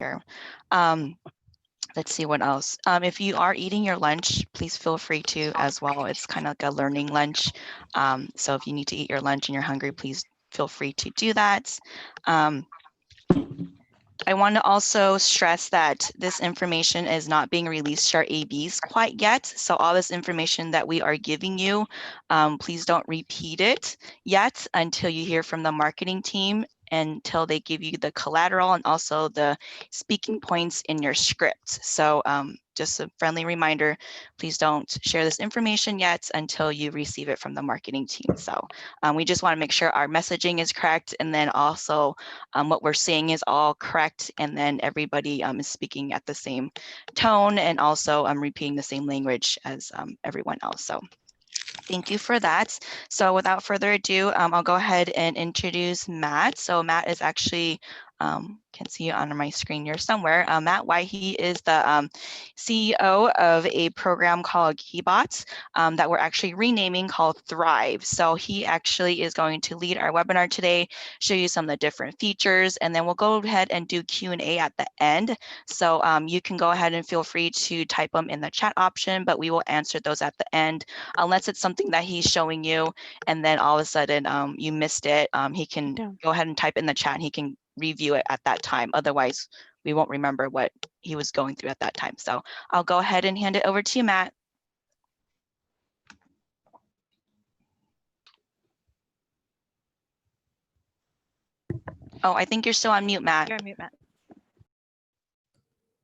here. Let's see what else. If you are eating your lunch, please feel free to as well. It's kind of like a learning lunch. So if you need to eat your lunch and you're hungry, please feel free to do that. I want to also stress that this information is not being released to our ABs quite yet. So all this information that we are giving you, please don't repeat it yet until you hear from the marketing team, until they give you the collateral and also the speaking points in your script. So just a friendly reminder, please don't share this information yet until you receive it from the marketing team. So we just want to make sure our messaging is correct, and then also what we're saying is all correct, and then everybody is speaking at the same tone and also repeating the same language as everyone else. So thank you for that. So without further ado, I'll go ahead and introduce Matt. So Matt is actually, can see you on my screen here somewhere. Matt White, he is the CEO of a program called KeyBot that we're actually renaming called Thrive. So he actually is going to lead our webinar today, show you some of the different features, and then we'll go ahead and do Q&A at the end. So you can go ahead and feel free to type them in the chat option, but we will answer those at the end, unless it's something that he's showing you and then all of a sudden you missed it. He can go ahead and type in the chat and he can review it at that time. Otherwise, we won't remember what he was going through at that time. So I'll go ahead and hand it over to you, Matt. Oh, I think you're still on mute, Matt. You're on mute, Matt.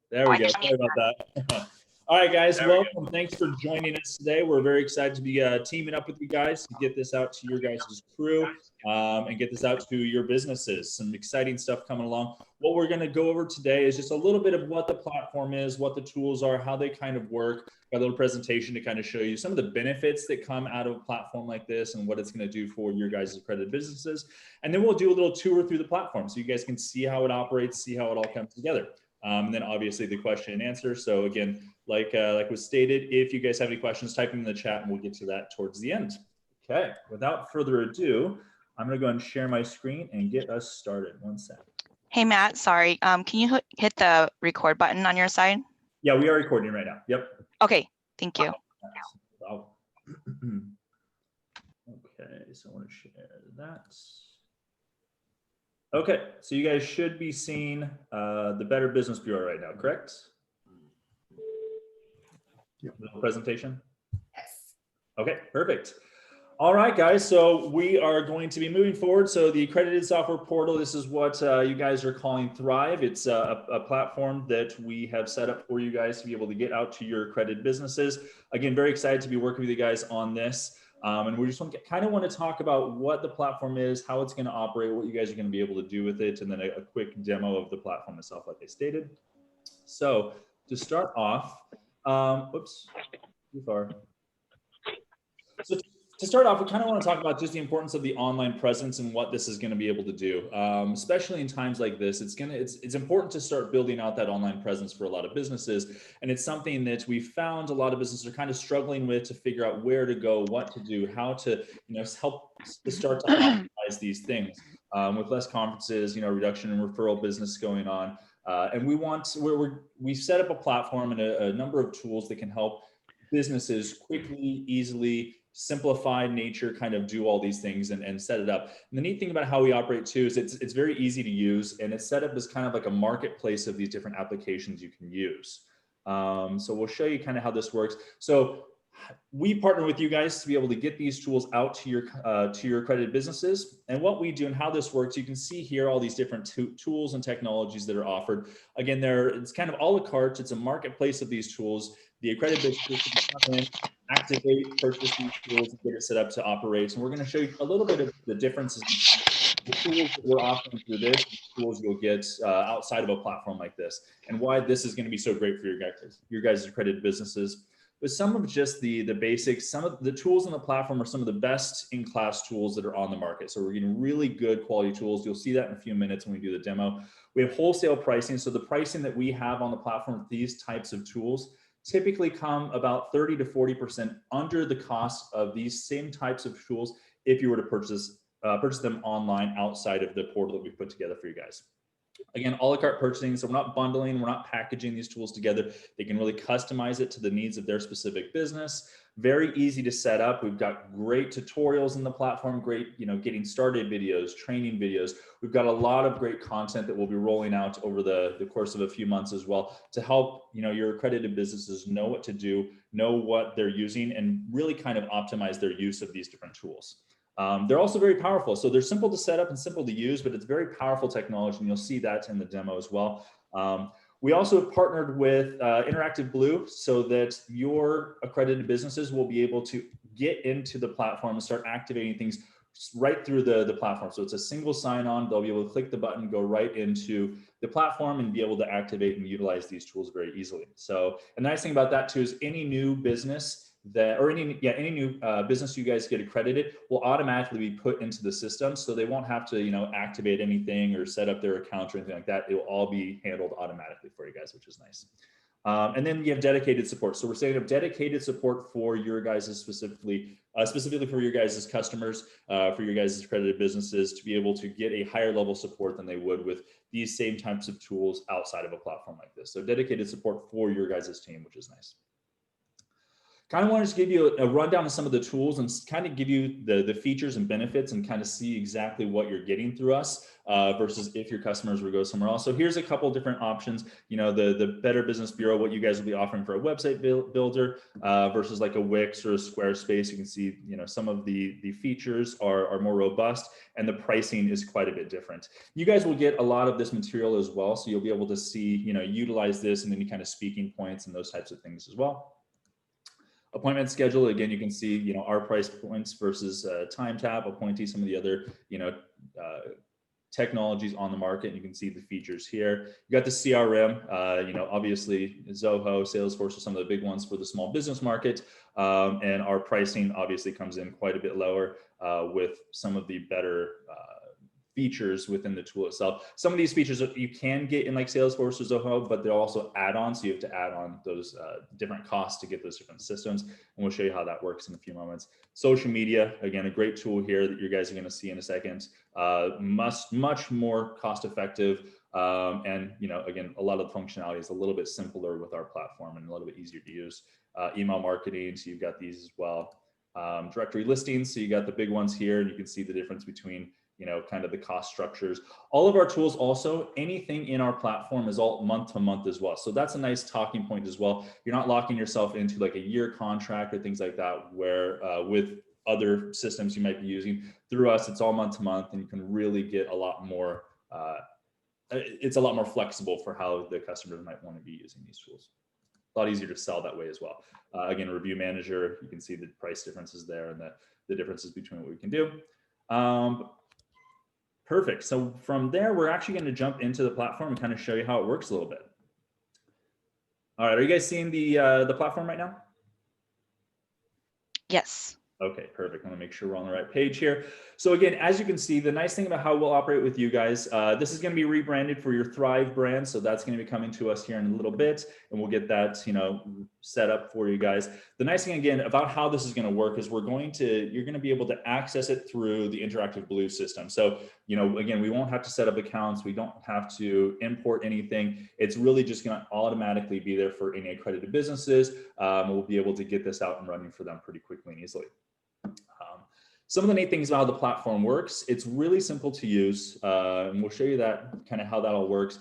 There we go. Sorry about that. All right, guys, welcome. Thanks for joining us today. We're very excited to be teaming up with you guys to get this out to your guys' crew and get this out to your businesses. Some exciting stuff coming along. What we're going to go over today is just a little bit of what the platform is, what the tools are, how they kind of work, a little presentation to kind of show you some of the benefits that come out of a platform like this and what it's going to do for your guys' accredited businesses. And then we'll do a little tour through the platform so you guys can see how it operates, see how it all comes together. And then obviously the question and answer. So again, like was stated, if you guys have any questions, type them in the chat and we'll get to that towards the end. Okay, without further ado, I'm gonna go ahead and share my screen and get us started. One second. Hey, Matt, sorry. Can you hit the record button on your side? Yeah, we are recording right now. Yep. Okay, thank you. Okay, so I want to share that. Okay, so you guys should be seeing the Better Business Bureau right now, correct? Yep. The presentation? Yes. Okay, perfect. All right, guys, so we are going to be moving forward. So the accredited software portal, this is what you guys are calling Thrive. It's a platform that we have set up for you guys to be able to get out to your accredited businesses. Again, very excited to be working with you guys on this. And we just kind of want to talk about what the platform is, how it's going to operate, what you guys are going to be able to do with it, and then a quick demo of the platform itself, like I stated. So to start off, oops, too far. So to start off, we kind of want to talk about just the importance of the online presence and what this is going to be able to do, especially in times like this. It's important to start building out that online presence for a lot of businesses, and it's something that we found a lot of businesses are kind of struggling with to figure out where to go, what to do, how to help to start to optimize these things with less conferences, reduction in referral business going on, and we've set up a platform and a number of tools that can help businesses quickly, easily, simplified nature kind of do all these things and set it up. And the neat thing about how we operate too is it's very easy to use, and it's set up as kind of like a marketplace of these different applications you can use. So we'll show you kind of how this works. So we partner with you guys to be able to get these tools out to your accredited businesses. And what we do and how this works, you can see here all these different tools and technologies that are offered. Again, it's kind of a la carte. It's a marketplace of these tools. The accredited businesses can come in, activate, purchase these tools, and get it set up to operate. And we're going to show you a little bit of the differences in the tools that we're offering through this, the tools you'll get outside of a platform like this, and why this is going to be so great for your guys' accredited businesses. But some of just the basics, some of the tools on the platform are some of the best in-class tools that are on the market. So we're getting really good quality tools. You'll see that in a few minutes when we do the demo. We have wholesale pricing. So the pricing that we have on the platform with these types of tools typically come about 30 to 40% under the cost of these same types of tools if you were to purchase them online outside of the portal that we put together for you guys. Again, a la carte purchasing, so we're not bundling, we're not packaging these tools together. They can really customize it to the needs of their specific business. Very easy to set up. We've got great tutorials in the platform, great, getting started videos, training videos. We've got a lot of great content that we'll be rolling out over the course of a few months as well to help, your accredited businesses know what to do, know what they're using, and really kind of optimize their use of these different tools. They're also very powerful. So they're simple to set up and simple to use, but it's very powerful technology, and you'll see that in the demo as well. We also have partnered with Interactive Blue so that your accredited businesses will be able to get into the platform and start activating things right through the platform. So it's a single sign-on. They'll be able to click the button, go right into the platform, and be able to activate and utilize these tools very easily. So, and the nice thing about that too is any new business any new business you guys get accredited will automatically be put into the system, so they won't have to activate anything or set up their account or anything like that. It will all be handled automatically for you guys, which is nice. And then you have dedicated support. So we're setting up dedicated support for your guys' specifically for your guys' customers, for your guys' accredited businesses, to be able to get a higher level support than they would with these same types of tools outside of a platform like this. So dedicated support for your guys' team, which is nice. Kind of wanted to give you a rundown of some of the tools and kind of give you the features and benefits and kind of see exactly what you're getting through us versus if your customers would go somewhere else. So here's a couple of different options. The Better Business Bureau, what you guys will be offering for a website builder versus like a Wix or a Squarespace. You can see, some of the features are more robust, and the pricing is quite a bit different. You guys will get a lot of this material as well, so you'll be able to see, utilize this and any kind of speaking points and those types of things as well. Appointment schedule, again, you can see, our price points versus time tap, appointee, some of the other, technologies on the market. And you can see the features here. You got the CRM, obviously Zoho, Salesforce are some of the big ones for the small business market. And our pricing obviously comes in quite a bit lower with some of the better features within the tool itself. Some of these features you can get in like Salesforce or Zoho, but they're also add-ons. So you have to add on those different costs to get those different systems. And we'll show you how that works in a few moments. Social media, again, a great tool here that you guys are going to see in a second. Much more cost effective. And, again, a lot of the functionality is a little bit simpler with our platform and a little bit easier to use. Email marketing, so you've got these as well. Directory listings, so you got the big ones here, and you can see the difference between kind of the cost structures. All of our tools also, anything in our platform is all month to month as well. So that's a nice talking point as well. You're not locking yourself into like a year contract or things like that, where with other systems you might be using. Through us, it's all month to month, and you can really get a lot more, it's a lot more flexible for how the customers might want to be using these tools. A lot easier to sell that way as well. Again, Review Manager, you can see the price differences there and the differences between what we can do. Perfect. So from there, we're actually going to jump into the platform and kind of show you how it works a little bit. All right. Are you guys seeing the platform right now? Yes. Okay, perfect. I want to make sure we're on the right page here. So again, as you can see, the nice thing about how we'll operate with you guys, this is going to be rebranded for your Thrive brand. So that's going to be coming to us here in a little bit, and we'll get that, set up for you guys. The nice thing again about how this is going to work is you're going to be able to access it through the Interactive Blue system. So, again, we won't have to set up accounts. We don't have to import anything. It's really just going to automatically be there for any accredited businesses. We'll be able to get this out and running for them pretty quickly and easily. Some of the neat things about how the platform works, it's really simple to use, and we'll show you that kind of how that all works.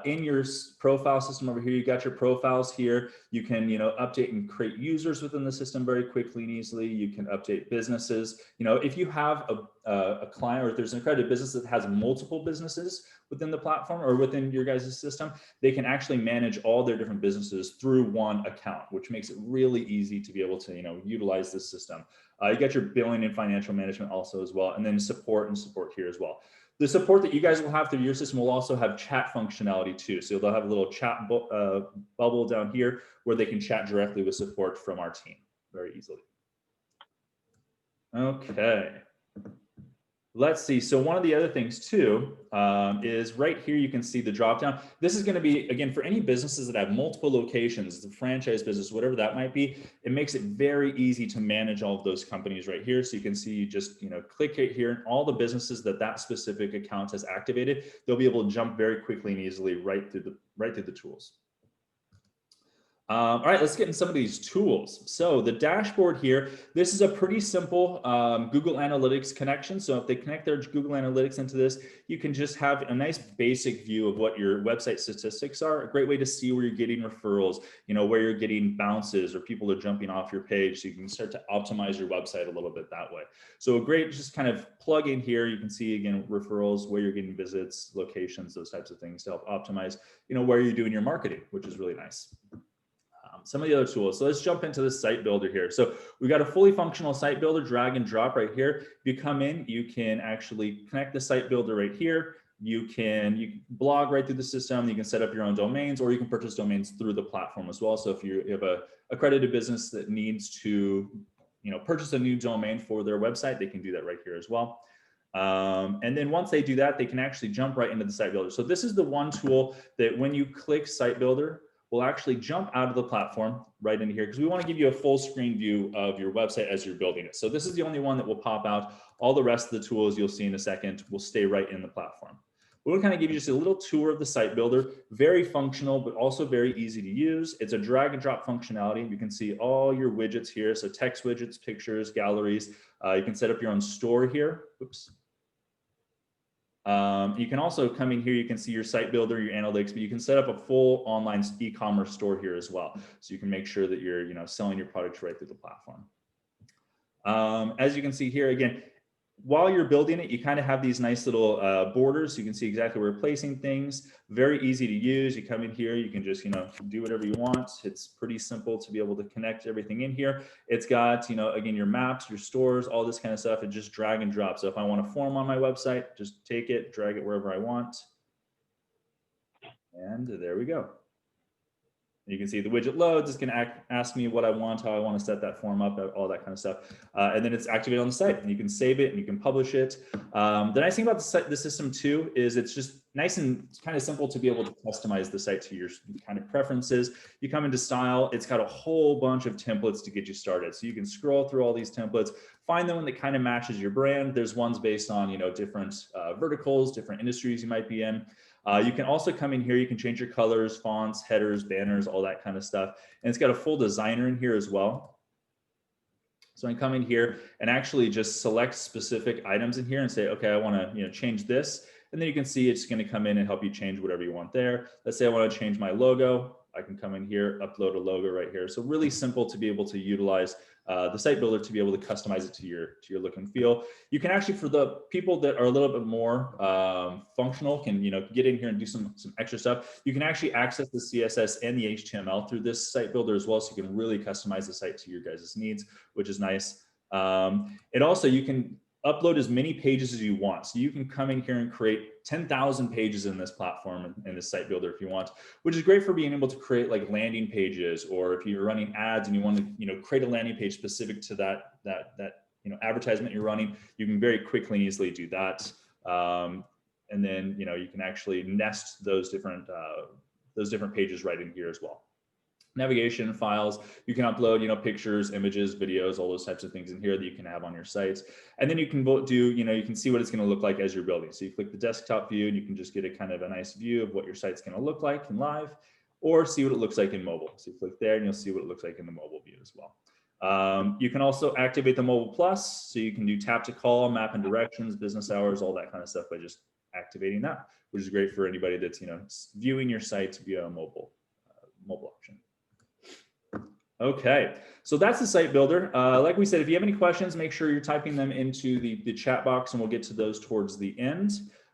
In your profile system over here, you got your profiles here. You can, update and create users within the system very quickly and easily. You can update businesses. If you have a client, or if there's an accredited business that has multiple businesses within the platform or within your guys' system, they can actually manage all their different businesses through one account, which makes it really easy to be able to, utilize this system. You got your billing and financial management also as well, and then support here as well. The support that you guys will have through your system will also have chat functionality too. So they'll have a little chat bubble down here where they can chat directly with support from our team very easily. Okay. Let's see. So one of the other things too is right here, you can see the drop down. This is going to be, again, for any businesses that have multiple locations, the franchise business, whatever that might be, it makes it very easy to manage all of those companies right here. So you can see, you just, click it here, and all the businesses that specific account has activated, they'll be able to jump very quickly and easily right through the tools. All right, let's get into some of these tools. So the dashboard here, this is a pretty simple Google Analytics connection. So if they connect their Google Analytics into this, you can just have a nice basic view of what your website statistics are. A great way to see where you're getting referrals, where you're getting bounces or people are jumping off your page. So you can start to optimize your website a little bit that way. So a great just kind of plug in here. You can see, again, referrals, where you're getting visits, locations, those types of things to help optimize, where you're doing your marketing, which is really nice. Some of the other tools. So let's jump into the site builder here. So we've got a fully functional site builder, drag and drop right here. If you come in, you can actually connect the site builder right here. You can blog right through the system. You can set up your own domains, or you can purchase domains through the platform as well. So if you have a accredited business that needs to, purchase a new domain for their website, they can do that right here as well. And then once they do that, they can actually jump right into the site builder. So this is the one tool that when you click site builder, will actually jump out of the platform right into here, because we want to give you a full screen view of your website as you're building it. So this is the only one that will pop out. All the rest of the tools you'll see in a second will stay right in the platform. We'll kind of give you just a little tour of the site builder. Very functional, but also very easy to use. It's a drag and drop functionality. You can see all your widgets here. So text widgets, pictures, galleries. You can set up your own store here. Oops. You can also come in here, you can see your site builder, your analytics, but you can set up a full online e-commerce store here as well. So you can make sure that you're selling your products right through the platform. As you can see here, again, while you're building it, you kind of have these nice little borders. So you can see exactly where you're placing things. Very easy to use. You come in here, you can just, do whatever you want. It's pretty simple to be able to connect everything in here. It's got, again, your maps, your stores, all this kind of stuff. It just drag and drop. So if I want a form on my website, just take it, drag it wherever I want. And there we go. You can see the widget loads. It's going to ask me what I want, how I want to set that form up, all that kind of stuff. And then it's activated on the site, and you can save it and you can publish it. The nice thing about the system too is it's just nice and kind of simple to be able to customize the site to your kind of preferences. You come into style, it's got a whole bunch of templates to get you started. So you can scroll through all these templates, find the one that kind of matches your brand. There's ones based on, different verticals, different industries you might be in. You can also come in here, you can change your colors, fonts, headers, banners, all that kind of stuff. And it's got a full designer in here as well. So I can come in here and actually just select specific items in here and say, okay, I want to change this. And then you can see it's going to come in and help you change whatever you want there. Let's say I want to change my logo. I can come in here, upload a logo right here. So really simple to be able to utilize the site builder to be able to customize it to your look and feel. You can actually, for the people that are a little bit more functional, can get in here and do some extra stuff. You can actually access the CSS and the HTML through this site builder as well, so you can really customize the site to your guys' needs, which is nice. And also you can upload as many pages as you want. So you can come in here and create 10,000 pages in this platform and this site builder if you want, which is great for being able to create like landing pages, or if you're running ads and you want to create a landing page specific to that advertisement you're running, you can very quickly and easily do that. And then you can actually nest those different pages right in here as well. Navigation files, you can upload pictures, images, videos, all those types of things in here that you can have on your sites. And then you can do you can see what it's going to look like as you're building. So you click the desktop view and you can just get a kind of a nice view of what your site's going to look like in live, or see what it looks like in mobile. So you click there and you'll see what it looks like in the mobile view as well. You can also activate the mobile plus, so you can do tap to call, map and directions, business hours, all that kind of stuff by just activating that, which is great for anybody that's viewing your site via a mobile option. Okay, so that's the site builder. Like we said, if you have any questions, make sure you're typing them into the chat box, and we'll get to those towards the end.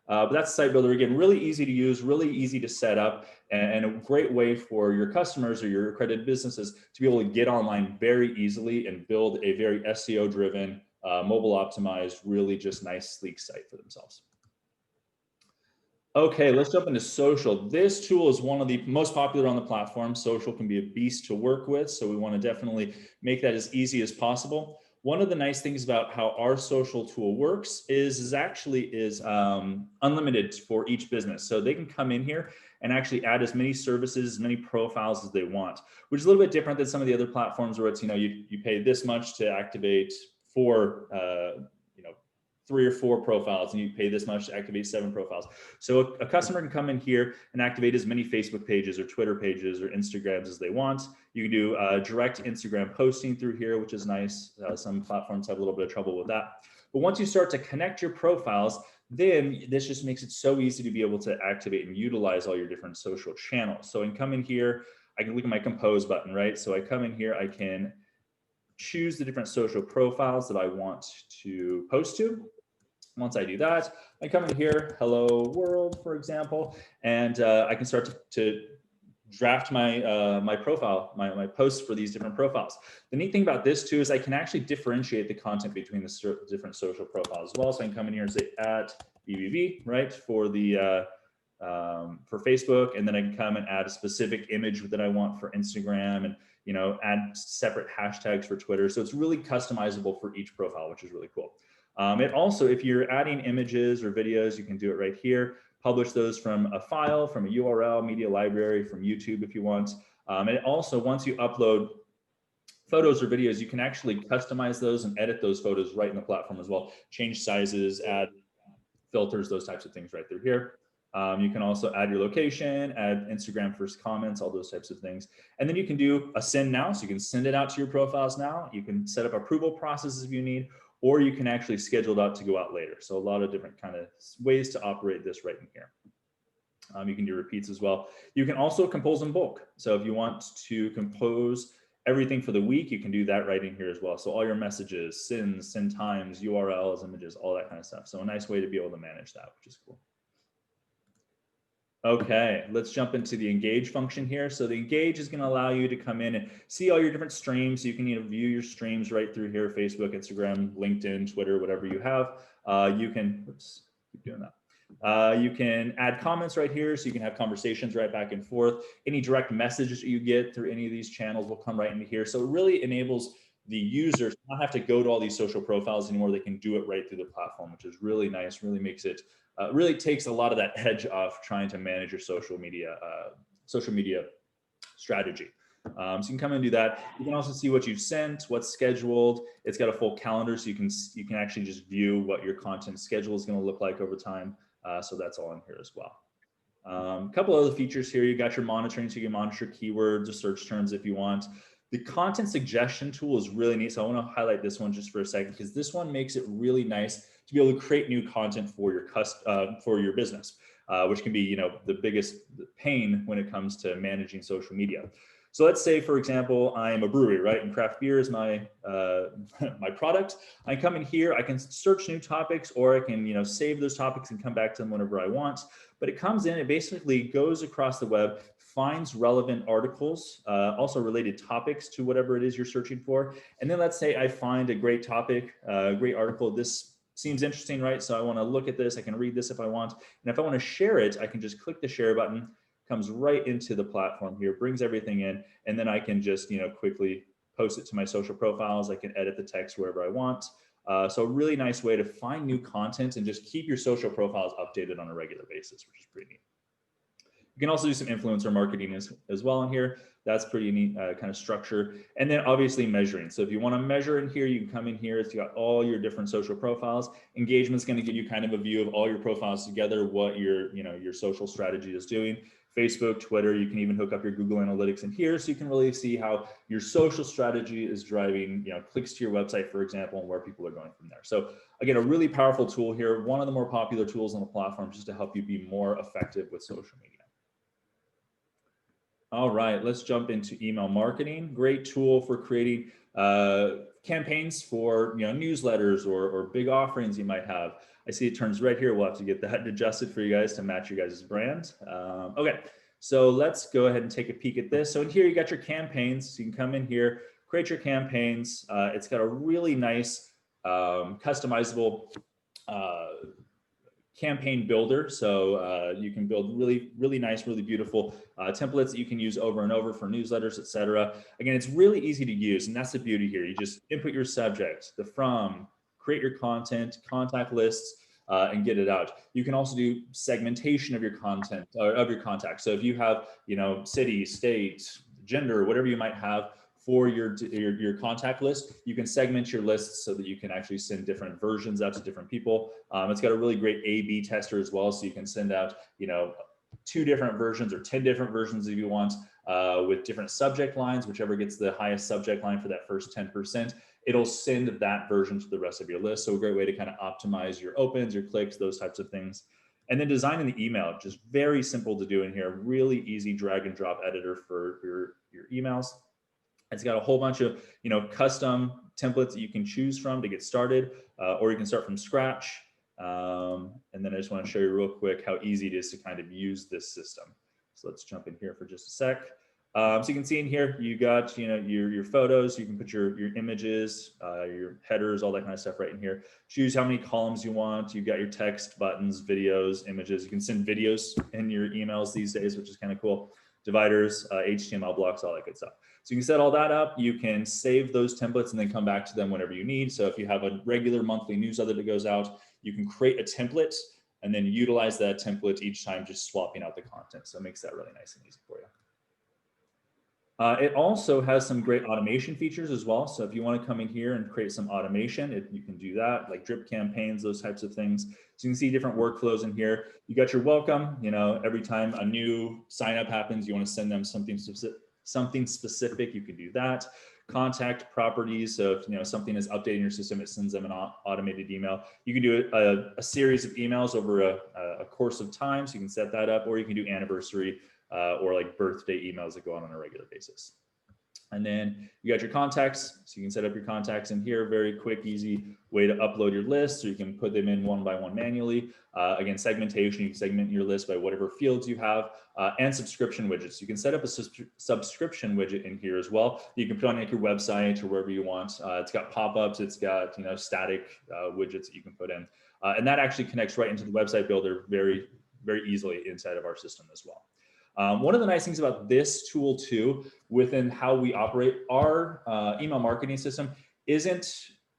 But that's the site builder. Again, really easy to use, really easy to set up, and a great way for your customers or your accredited businesses to be able to get online very easily and build a very SEO-driven, mobile optimized, really just nice, sleek site for themselves. Okay, let's jump into social. This tool is one of the most popular on the platform. Social can be a beast to work with, so we want to definitely make that as easy as possible. one of the nice things about how our social tool works is unlimited for each business. So they can come in here and actually add as many services, as many profiles as they want, which is a little bit different than some of the other platforms where it's, you pay this much to activate 3 or 4 profiles, and you pay this much to activate 7 profiles. So a customer can come in here and activate as many Facebook pages or Twitter pages or Instagrams as they want. You can do direct Instagram posting through here, which is nice. Some platforms have a little bit of trouble with that. But once you start to connect your profiles, then this just makes it so easy to be able to activate and utilize all your different social channels. So I can come in here, I can look at my compose button, right? So I come in here, I can choose the different social profiles that I want to post to. Once I do that, I come in here, hello world, for example, and I can start to draft my profile, my posts for these different profiles. The neat thing about this too is I can actually differentiate the content between the different social profiles as well. So I can come in here and say at BBB, right, for the for Facebook, and then I can come and add a specific image that I want for Instagram, and add separate hashtags for Twitter. So it's really customizable for each profile, which is really cool. It also, if you're adding images or videos, you can do it right here. Publish those from a file, from a URL, media library, from YouTube if you want. And also, once you upload photos or videos, you can actually customize those and edit those photos right in the platform as well. Change sizes, add filters, those types of things right through here. You can also add your location, add Instagram first comments, all those types of things. And then you can do a send now. So you can send it out to your profiles now. You can set up approval processes if you need, or you can actually schedule it out to go out later. So a lot of different kind of ways to operate this right in here. You can do repeats as well. You can also compose in bulk. So if you want to compose everything for the week, you can do that right in here as well. So all your messages, send times, URLs, images, all that kind of stuff. So a nice way to be able to manage that, which is cool. Okay, let's jump into the engage function here. So the engage is going to allow you to come in and see all your different streams. So you can view your streams right through here: Facebook, Instagram, LinkedIn, Twitter, whatever you have. You can, oops, keep doing that. You can add comments right here, so you can have conversations right back and forth. Any direct messages that you get through any of these channels will come right into here. So it really enables the users to not have to go to all these social profiles anymore. They can do it right through the platform, which is really nice. Really makes it, really takes a lot of that edge off trying to manage your social media strategy. So you can come and do that. You can also see what you've sent, what's scheduled. It's got a full calendar, so you can actually just view what your content schedule is going to look like over time. So that's all in here as well. A couple other features here. You got your monitoring, so you can monitor keywords or search terms if you want. The content suggestion tool is really neat. So I want to highlight this one just for a second, because this one makes it really nice to be able to create new content for your business, which can be the biggest pain when it comes to managing social media. So let's say, for example, I'm a brewery, right? And craft beer is my my product. I come in here, I can search new topics, or I can save those topics and come back to them whenever I want. But it comes in, it basically goes across the web, finds relevant articles, also related topics to whatever it is you're searching for. And then let's say I find a great topic, a great article. This seems interesting, right? So I want to look at this. I can read this if I want. And if I want to share it, I can just click the share button. Comes right into the platform here, brings everything in, and then I can just quickly post it to my social profiles. I can edit the text wherever I want. So a really nice way to find new content and just keep your social profiles updated on a regular basis, which is pretty neat. You can also do some influencer marketing as well in here. That's pretty neat kind of structure. And then obviously measuring. So if you want to measure in here, you can come in here. It's got all your different social profiles. Engagement's going to give you kind of a view of all your profiles together, what your social strategy is doing. Facebook, Twitter, you can even hook up your Google Analytics in here, so you can really see how your social strategy is driving clicks to your website, for example, and where people are going from there. So again, a really powerful tool here, one of the more popular tools on the platform, just to help you be more effective with social media. All right, let's jump into email marketing. Great tool for creating campaigns for newsletters or big offerings you might have. I see it turns red here. We'll have to get that adjusted for you guys to match your guys' brand. Okay, so let's go ahead and take a peek at this. So in here, you got your campaigns. So you can come in here, create your campaigns. It's got a really nice customizable campaign builder. So you can build really nice, really beautiful templates that you can use over and over for newsletters, etc. Again, it's really easy to use, and that's the beauty here. You just input your subject, the from, create your content, contact lists, and get it out. You can also do segmentation of your content or of your contacts. So if you have, city, state, gender, whatever you might have for your contact list, you can segment your lists so that you can actually send different versions out to different people. It's got a really great A/B tester as well, so you can send out, 2 different versions or 10 different versions if you want, with different subject lines, whichever gets the highest subject line for that first 10%. It'll send that version to the rest of your list. So a great way to kind of optimize your opens, your clicks, those types of things. And then designing the email, just very simple to do in here. Really easy drag and drop editor for your emails. It's got a whole bunch of custom templates that you can choose from to get started, or you can start from scratch. And then I just want to show you real quick how easy it is to kind of use this system. So let's jump in here for just a sec. So you can see in here, you got your photos. You can put your images, your headers, all that kind of stuff right in here. Choose how many columns you want. You've got your text, buttons, videos, images. You can send videos in your emails these days, which is kind of cool. Dividers, HTML blocks, all that good stuff. So you can set all that up. You can save those templates and then come back to them whenever you need. So if you have a regular monthly newsletter that goes out, you can create a template and then utilize that template each time, just swapping out the content. So it makes that really nice and easy for you. It also has some great automation features as well. So if you want to come in here and create some automation, you can do that, like drip campaigns, those types of things. So you can see different workflows in here. You got your welcome, every time a new sign up happens, you want to send them something specific, you can do that. Contact properties. So if something is updating your system, it sends them an automated email. You can do a series of emails over a course of time. So you can set that up, or you can do anniversary or like birthday emails that go on a regular basis. And then you got your contacts. So you can set up your contacts in here. Very quick, easy way to upload your list. So you can put them in one by one manually. Again, segmentation, you can segment your list by whatever fields you have, and subscription widgets. You can set up a subscription widget in here as well. You can put on like your website or wherever you want. It's got pop-ups. It's got static widgets that you can put in. And that actually connects right into the website builder very, very easily inside of our system as well. One of the nice things about this tool too, within how we operate our email marketing system,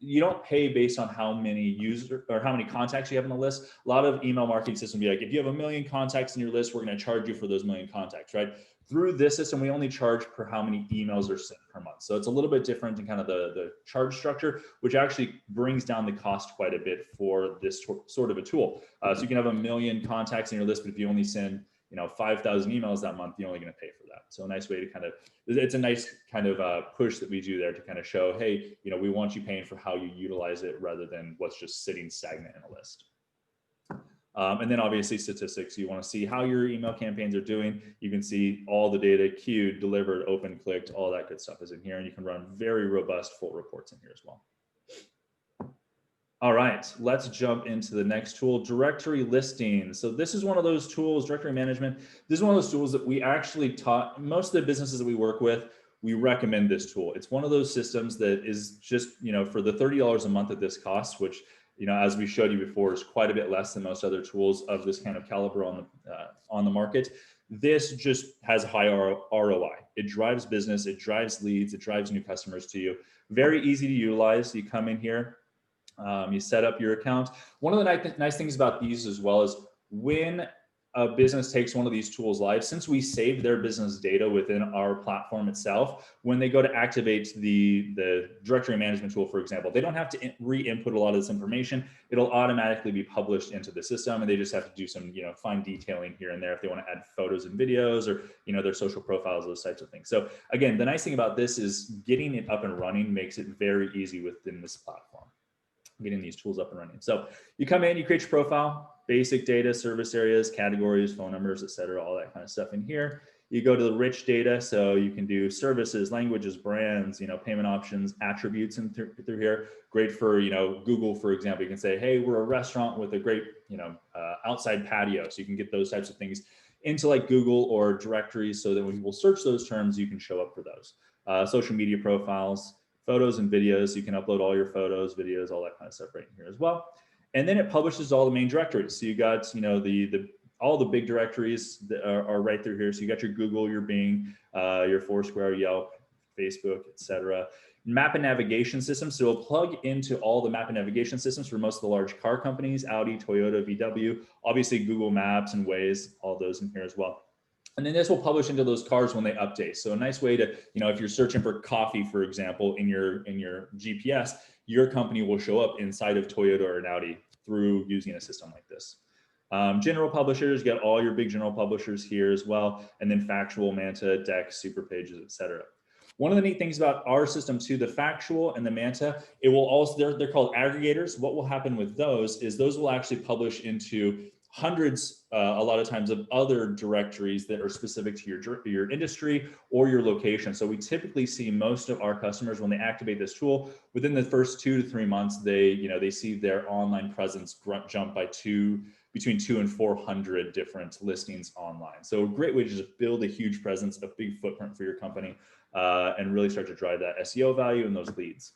you don't pay based on how many users or how many contacts you have on the list. A lot of email marketing systems be like, if you have 1 million contacts in your list, we're going to charge you for those 1 million contacts, right? Through this system, we only charge per how many emails are sent per month. So it's a little bit different in kind of the charge structure, which actually brings down the cost quite a bit for this sort of a tool. So you can have 1 million contacts in your list, but if you only send 5,000 emails that month, you're only going to pay for that. So a nice way to it's a nice kind of push that we do there to kind of show, hey, we want you paying for how you utilize it rather than what's just sitting stagnant in a list. And then obviously statistics. You want to see how your email campaigns are doing. You can see all the data queued, delivered, open, clicked, all that good stuff is in here. And you can run very robust full reports in here as well. All right, let's jump into the next tool, directory listing. So this is one of those tools, directory management. This is one of those tools that we actually taught most of the businesses that we work with. We recommend this tool. It's one of those systems that is just, for the $30 a month that this costs, which, as we showed you before, is quite a bit less than most other tools of this kind of caliber on the market. This just has high ROI. It drives business, it drives leads, it drives new customers to you. Very easy to utilize. You come in here. You set up your account. One of the nice things about these as well is when a business takes one of these tools live, since we save their business data within our platform itself, when they go to activate the directory management tool, for example, they don't have to re-input a lot of this information. It'll automatically be published into the system, and they just have to do some fine detailing here and there if they want to add photos and videos or their social profiles, those types of things. So again, the nice thing about this is getting it up and running makes it very easy within this platform, getting these tools up and running. So you come in, you create your profile, basic data, service areas, categories, phone numbers, et cetera, all that kind of stuff in here. You go to the rich data, so you can do services, languages, brands, payment options, attributes through here. Great for, Google, for example. You can say, hey, we're a restaurant with a great, outside patio. So you can get those types of things into like Google or directories so that when people search those terms, you can show up for those. Social media profiles, photos and videos. You can upload all your photos, videos, all that kind of stuff right in here as well. And then it publishes all the main directories. So you got, all the big directories that are right through here. So you got your Google, your Bing, your Foursquare, Yelp, Facebook, etc. Map and navigation systems. So it'll plug into all the map and navigation systems for most of the large car companies, Audi, Toyota, VW, obviously Google Maps and Waze, all those in here as well. And then this will publish into those cars when they update. So a nice way to, if you're searching for coffee, for example, in your GPS, your company will show up inside of Toyota or an Audi through using a system like this. General publishers, get all your big general publishers here as well. And then Factual, Manta, Dex, Superpages, etc. One of the neat things about our system too, the Factual and the Manta, it will also, they're called aggregators. What will happen with those is those will actually publish into hundreds, a lot of times, of other directories that are specific to your industry or your location. So we typically see most of our customers, when they activate this tool, within the first 2 to 3 months, they see their online presence jump by between 200 and 400 different listings online. So a great way to just build a huge presence, a big footprint for your company, and really start to drive that SEO value and those leads.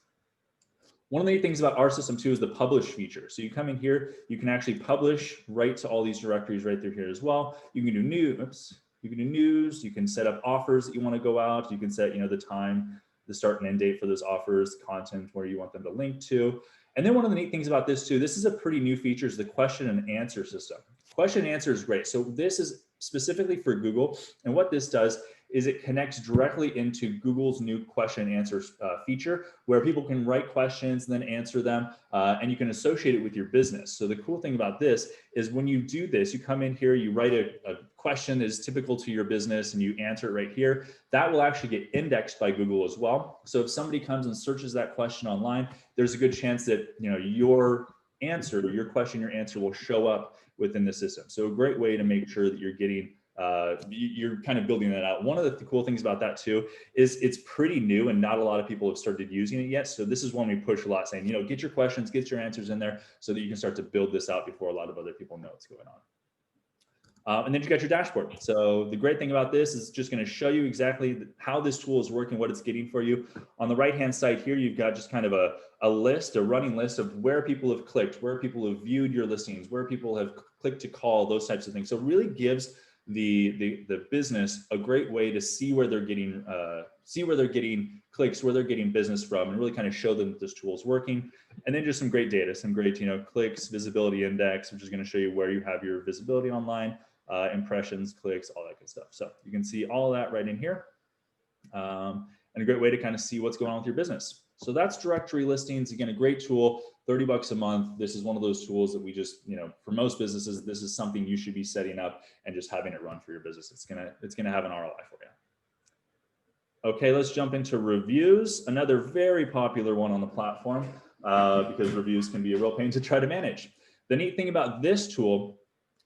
One of the things about our system too is the publish feature. So you come in here, you can actually publish right to all these directories right through here as well. You can do news, you can set up offers that you want to go out. You can set, the time, the start and end date for those offers, content where you want them to link to. And then one of the neat things about this too, this is a pretty new feature, is the question and answer system. Question and answer is great. So this is specifically for Google. And what this does is it connects directly into Google's new question and answer feature, where people can write questions and then answer them, and you can associate it with your business. So the cool thing about this is when you do this, you come in here, you write a question that is typical to your business and you answer it right here. That will actually get indexed by Google as well. So if somebody comes and searches that question online, there's a good chance that your answer, your question, your answer will show up within the system. So a great way to make sure that you're getting you're kind of building that out. One of the cool things about that too is it's pretty new and not a lot of people have started using it yet. So this is one we push a lot, saying, get your questions, get your answers in there so that you can start to build this out before a lot of other people know what's going on. And then you got your dashboard. So the great thing about this is just going to show you exactly how this tool is working, what it's getting for you. On the right-hand side here, you've got just kind of a running list of where people have clicked, where people have viewed your listings, where people have clicked to call, those types of things. So it really gives the business a great way to see where they're getting clicks, where they're getting business from, and really kind of show them that this tool is working. And then just some great data, some great clicks, visibility index, which is going to show you where you have your visibility online, impressions, clicks, all that good stuff. So you can see all that right in here, and a great way to kind of see what's going on with your business. So that's directory listings. Again, a great tool, $30 a month. This is one of those tools that we just, for most businesses, this is something you should be setting up and just having it run for your business. It's gonna have an ROI for you. Okay, let's jump into reviews. Another very popular one on the platform, because reviews can be a real pain to try to manage. The neat thing about this tool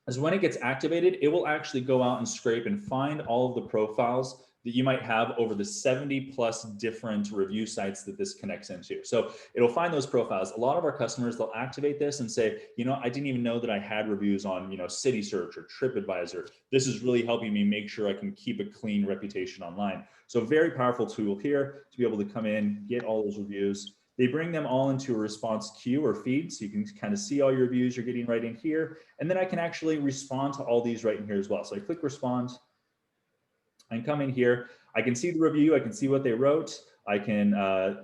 is when it gets activated, it will actually go out and scrape and find all of the profiles that you might have over the 70 plus different review sites that this connects into. So it'll find those profiles. A lot of our customers, they'll activate this and say, I didn't even know that I had reviews on, City Search or TripAdvisor. This is really helping me make sure I can keep a clean reputation online. So very powerful tool here to be able to come in, get all those reviews. They bring them all into a response queue or feed, so you can kind of see all your reviews you're getting right in here. And then I can actually respond to all these right in here as well. So I click respond. I can come in here, I can see the review, I can see what they wrote, I can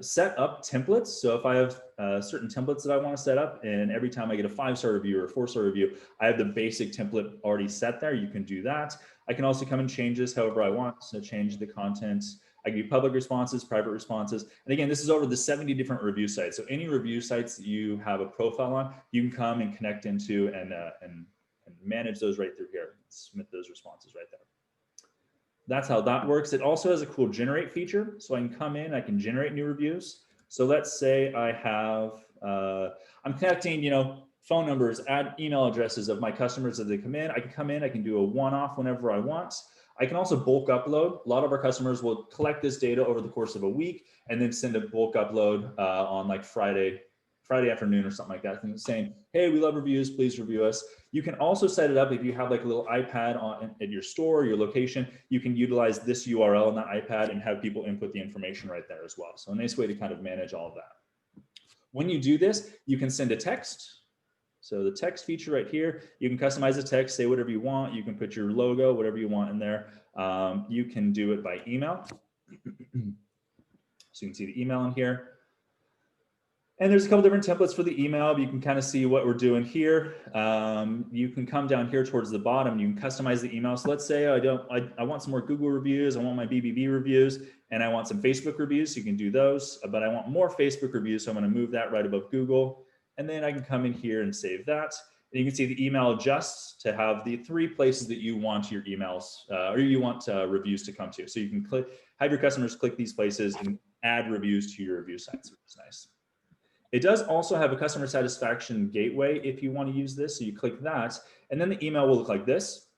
set up templates. So if I have certain templates that I want to set up, and every time I get a 5-star review or a 4-star review, I have the basic template already set there. You can do that. I can also come and change this however I want, so change the content. I can do public responses, private responses. And again, this is over the 70 different review sites. So any review sites that you have a profile on, you can come and connect into and manage those right through here. Submit those responses right there. That's how that works. It also has a cool generate feature. So I can come in, I can generate new reviews. So let's say I have, I'm connecting, phone numbers, add email addresses of my customers as they come in. I can come in, I can do a one-off whenever I want. I can also bulk upload. A lot of our customers will collect this data over the course of a week and then send a bulk upload on like Friday afternoon or something like that, and saying, hey, we love reviews, please review us. You can also set it up if you have like a little iPad at your store, your location, you can utilize this URL on that iPad and have people input the information right there as well. So a nice way to kind of manage all of that. When you do this, you can send a text. So the text feature right here, you can customize the text, say whatever you want. You can put your logo, whatever you want in there. You can do it by email. So you can see the email in here. And there's a couple different templates for the email, but you can kind of see what we're doing here. You can come down here towards the bottom, you can customize the email. So let's say I want some more Google reviews, I want my BBB reviews, and I want some Facebook reviews, so you can do those, but I want more Facebook reviews, so I'm gonna move that right above Google. And then I can come in here and save that. And you can see the email adjusts to have the 3 places that you want your emails, or you want reviews to come to. So you can have your customers click these places and add reviews to your review sites, which is nice. It does also have a customer satisfaction gateway if you want to use this. So you click that, and then the email will look like this.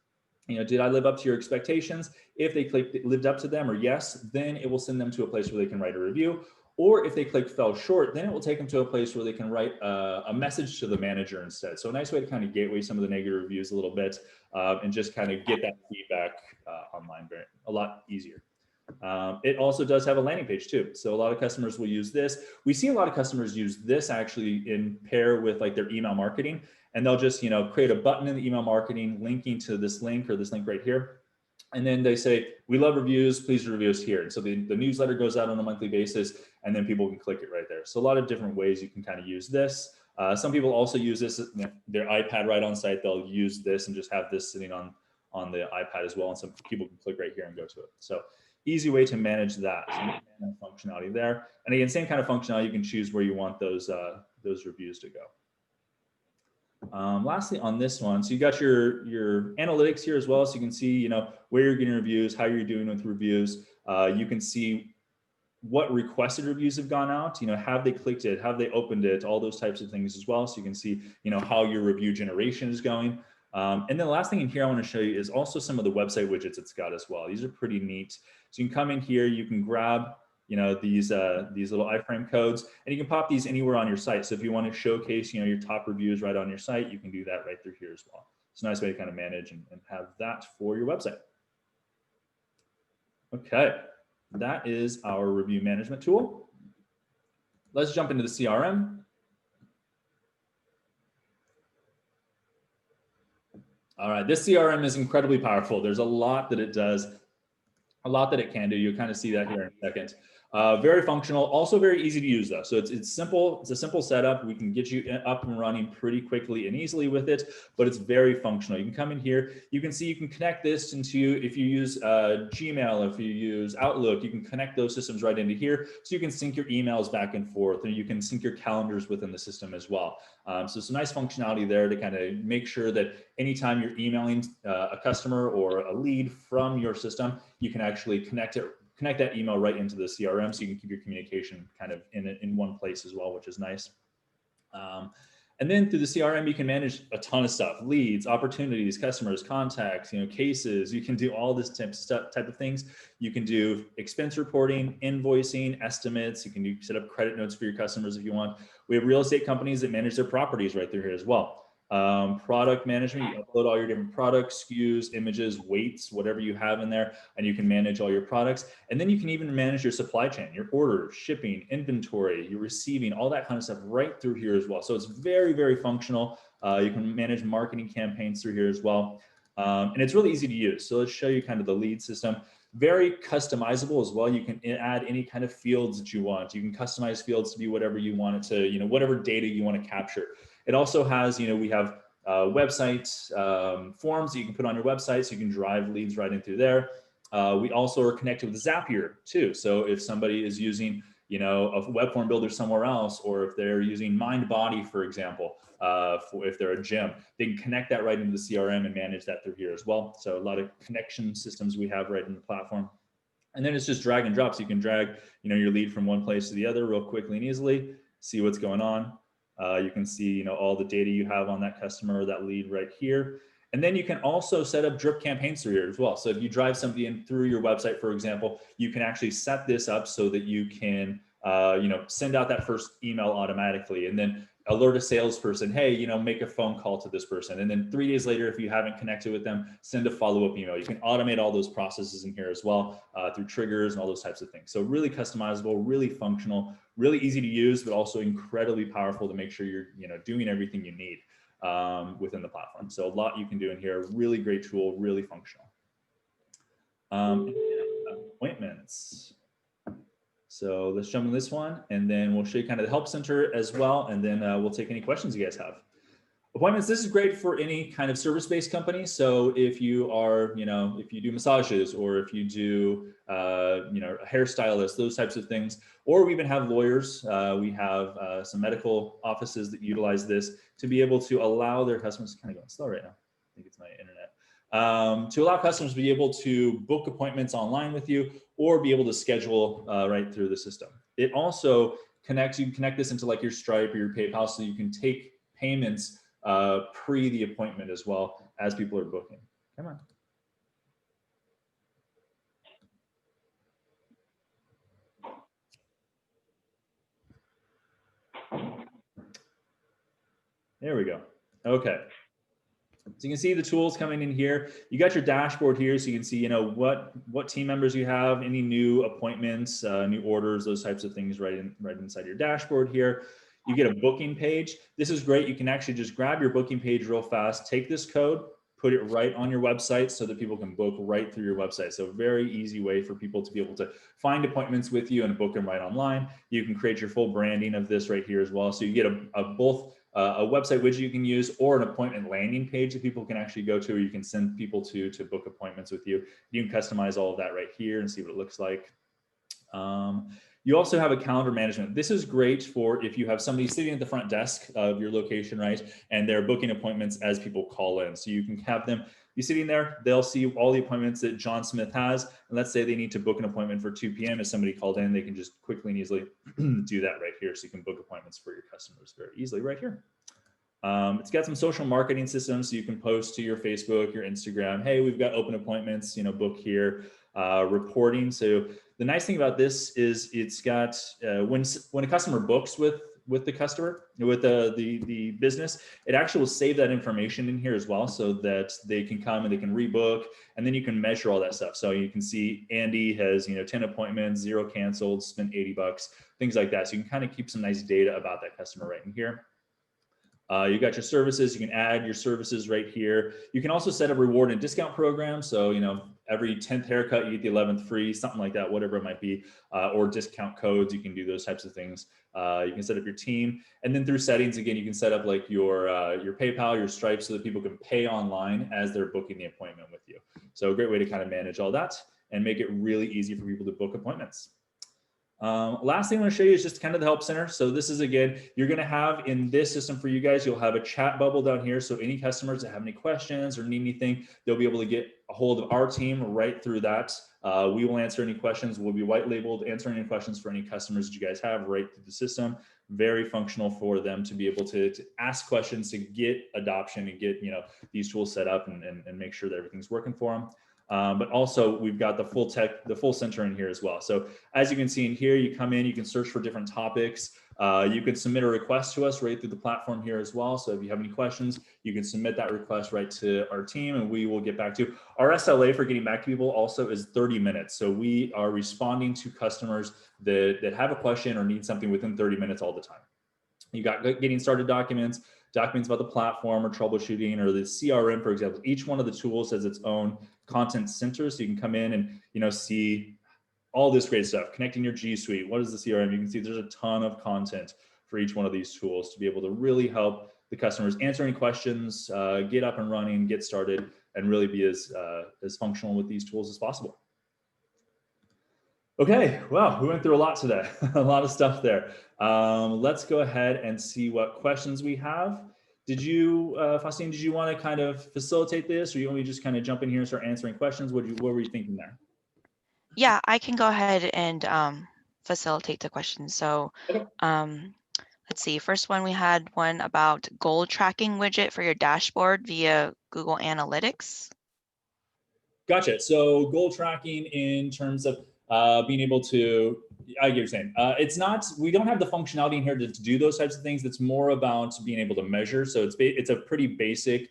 Did I live up to your expectations? If they clicked lived up to them or yes, then it will send them to a place where they can write a review. Or if they click fell short, then it will take them to a place where they can write a message to the manager instead. So a nice way to kind of gateway some of the negative reviews a little bit and just kind of get that feedback online a lot easier. It also does have a landing page too. So a lot of customers will use this. We see a lot of customers use this actually in pair with like their email marketing, and they'll just, create a button in the email marketing linking to this link or this link right here. And then they say, we love reviews, please review us here. And so the newsletter goes out on a monthly basis, and then people can click it right there. So a lot of different ways you can kind of use this. Some people also use this, their iPad right on site, they'll use this and just have this sitting on the iPad as well. And some people can click right here and go to it. So easy way to manage that functionality there. And again, same kind of functionality, you can choose where you want those reviews to go. Lastly on this one, so you got your analytics here as well. So you can see, where you're getting reviews, how you're doing with reviews. You can see what requested reviews have gone out, have they clicked it, have they opened it, all those types of things as well. So you can see, how your review generation is going. And then the last thing in here I want to show you is also some of the website widgets it's got as well. These are pretty neat. So you can come in here, you can grab, these little iframe codes, and you can pop these anywhere on your site. So if you want to showcase, your top reviews right on your site, you can do that right through here as well. It's a nice way to kind of manage and have that for your website. Okay, that is our review management tool. Let's jump into the CRM. All right, this CRM is incredibly powerful. There's a lot that it does, a lot that it can do. You'll kind of see that here in a second. Very functional, also very easy to use though. So it's simple. It's a simple setup. We can get you up and running pretty quickly and easily with it, but it's very functional. You can come in here. You can see you can connect this into, if you use Gmail, if you use Outlook, you can connect those systems right into here. So you can sync your emails back and forth, and you can sync your calendars within the system as well. So some nice functionality there to kind of make sure that anytime you're emailing a customer or a lead from your system, you can actually connect that email right into the CRM, so you can keep your communication kind of in one place as well, which is nice. And then through the CRM, you can manage a ton of stuff: leads, opportunities, customers, contacts, cases. You can do all this type of things. You can do expense reporting, invoicing, estimates. You can set up credit notes for your customers if you want. We have real estate companies that manage their properties right through here as well. Product management, you upload all your different products, SKUs, images, weights, whatever you have in there, and you can manage all your products. And then you can even manage your supply chain, your orders, shipping, inventory, your receiving, all that kind of stuff right through here as well. So it's very, very functional. You can manage marketing campaigns through here as well. And it's really easy to use. So let's show you kind of the lead system. Very customizable as well. You can add any kind of fields that you want. You can customize fields to be whatever you want it to, whatever data you want to capture. It also has, we have website forms that you can put on your website, so you can drive leads right in through there. We also are connected with Zapier too. So if somebody is using, a web form builder somewhere else, or if they're using MindBody, for example, if they're a gym, they can connect that right into the CRM and manage that through here as well. So a lot of connection systems we have right in the platform. And then it's just drag and drop. So you can drag, your lead from one place to the other real quickly and easily, see what's going on. You can see, all the data you have on that customer or that lead right here. And then you can also set up drip campaigns through here as well. So if you drive somebody in through your website, for example, you can actually set this up so that you can, send out that first email automatically, and then alert a salesperson, hey, make a phone call to this person. And then 3 days later, if you haven't connected with them, send a follow-up email. You can automate all those processes in here as well through triggers and all those types of things. So really customizable, really functional, really easy to use, but also incredibly powerful to make sure you're, doing everything you need. within the platform. So a lot you can do in here. Really great tool, really functional. Appointments. So let's jump in this one, and then we'll show you kind of the help center as well, and then we'll take any questions you guys have. Appointments, this is great for any kind of service-based company. So if you are, if you do massages, or if you do, a hairstylist, those types of things, or we even have lawyers. We have some medical offices that utilize this to be able to allow their customers, kind of going slow right now. I think it's my internet. To allow customers to be able to book appointments online with you, or be able to schedule right through the system. It also connects, you can connect this into like your Stripe or your PayPal, so you can take payments pre the appointment as well as people are booking. Come on. There we go. Okay. So you can see the tools coming in here. You got your dashboard here, so you can see, what team members you have, any new appointments, new orders, those types of things right inside your dashboard here. You get a booking page. This is great. You can actually just grab your booking page real fast, take this code, put it right on your website so that people can book right through your website. So very easy way for people to be able to find appointments with you and book them right online. You can create your full branding of this right here as well. So you get both a website widget you can use, or an appointment landing page that people can actually go to, or you can send people to book appointments with you. You can customize all of that right here and see what it looks like. You also have a calendar management. This is great for if you have somebody sitting at the front desk of your location, right? And they're booking appointments as people call in. So you can have them be sitting there. They'll see all the appointments that John Smith has. And let's say they need to book an appointment for 2 p.m. If somebody called in, they can just quickly and easily do that right here. So you can book appointments for your customers very easily right here. It's got some social marketing systems, so you can post to your Facebook, your Instagram. Hey, we've got open appointments, book here. Reporting. So the nice thing about this is it's got when a customer books with the customer, with the business, it actually will save that information in here as well, so that they can come and they can rebook, and then you can measure all that stuff. So you can see Andy has 10 appointments, 0 canceled, spent $80, things like that. So you can kind of keep some nice data about that customer right in here. You got your services. You can add your services right here. You can also set up reward and discount programs. So, every 10th haircut, you get the 11th free, something like that, whatever it might be, or discount codes. You can do those types of things. You can set up your team, and then through settings, again, you can set up like your PayPal, your Stripe, so that people can pay online as they're booking the appointment with you. So a great way to kind of manage all that and make it really easy for people to book appointments. Last thing I want to show you is just kind of the help center. So this is, again, you're going to have in this system for you guys, you'll have a chat bubble down here. So any customers that have any questions or need anything, they'll be able to get a hold of our team right through that. We will answer any questions. We'll be white labeled, answering any questions for any customers that you guys have right through the system. Very functional for them to be able to ask questions, to get adoption and get, these tools set up and make sure that everything's working for them. But also we've got the full center in here as well. So as you can see in here, you come in, you can search for different topics. You can submit a request to us right through the platform here as well. So if you have any questions, you can submit that request right to our team, and we will get back to you. Our SLA for getting back to people also is 30 minutes. So we are responding to customers that have a question or need something within 30 minutes all the time. You got getting started documents about the platform or troubleshooting, or the CRM, for example. Each one of the tools has its own content center. So you can come in and, see all this great stuff, connecting your G Suite. What is the CRM? You can see there's a ton of content for each one of these tools to be able to really help the customers answer any questions, get up and running, get started, and really be as functional with these tools as possible. Okay, wow, we went through a lot today, a lot of stuff there. Let's go ahead and see what questions we have. Did you, Faustine, did you want to kind of facilitate this, or you want me to just kind of jump in here and start answering questions? What were you thinking there? Yeah, I can go ahead and facilitate the questions. So Okay. let's see, first one, we had one about goal tracking widget for your dashboard via Google Analytics. Gotcha. So goal tracking in terms of being able to, I get what you're saying. It's not, we don't have the functionality in here to do those types of things. It's more about being able to measure. So it's a pretty basic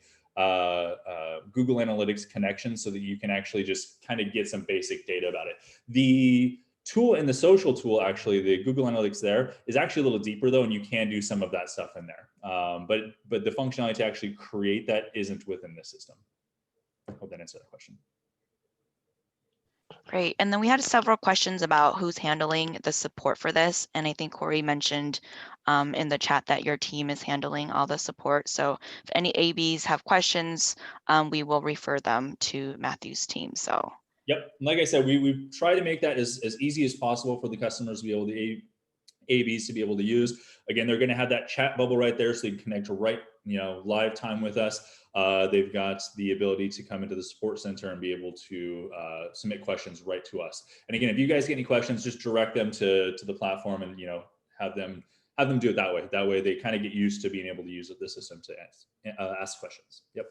Google Analytics connection, so that you can actually just kind of get some basic data about it. The tool in the social tool, actually, the Google Analytics there is actually a little deeper though, and you can do some of that stuff in there. But the functionality to actually create that isn't within the system. I hope that answered that question. Great. And then we had several questions about who's handling the support for this. And I think Corey mentioned in the chat that your team is handling all the support. So if any ABs have questions, we will refer them to Matthew's team. So. Yep. Like I said, we try to make that as easy as possible for the customers to be able to ABs to be able to use. Again, they're going to have that chat bubble right there, so they can connect right, live time with us. They've got the ability to come into the support center and be able to submit questions right to us. And again, if you guys get any questions, just direct them to the platform and have them do it that way. That way, they kind of get used to being able to use the system to ask questions. Yep.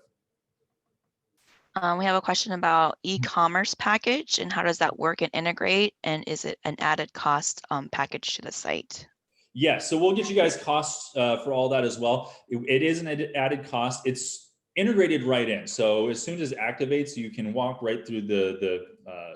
We have a question about e-commerce package and how does that work and integrate, and is it an added cost package to the site? Yeah, so we'll get you guys costs for all that as well. It is an added cost. It's integrated right in. So as soon as it activates, you can walk right through the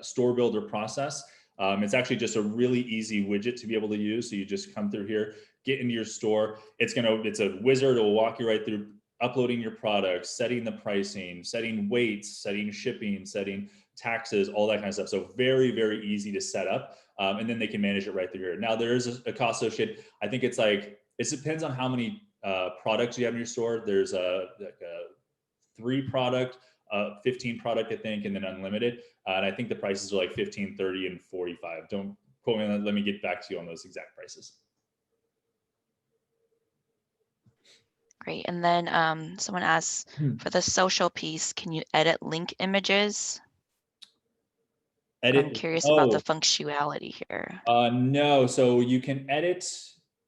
store builder process. It's actually just a really easy widget to be able to use. So you just come through here, get into your store. It's a wizard. It will walk you right through uploading your products, setting the pricing, setting weights, setting shipping, setting taxes, all that kind of stuff. So very, very easy to set up. And then they can manage it right through here. Now there is a cost associated. I think it depends on how many products you have in your store. There's a 3 product, 15 product, I think, and then unlimited. And I think the prices are like 15, 30, and 45. Don't quote me on that. Let me get back to you on those exact prices. Great. And then someone asks, for the social piece, can you edit link images? I'm curious about the functionality here. No, so you can edit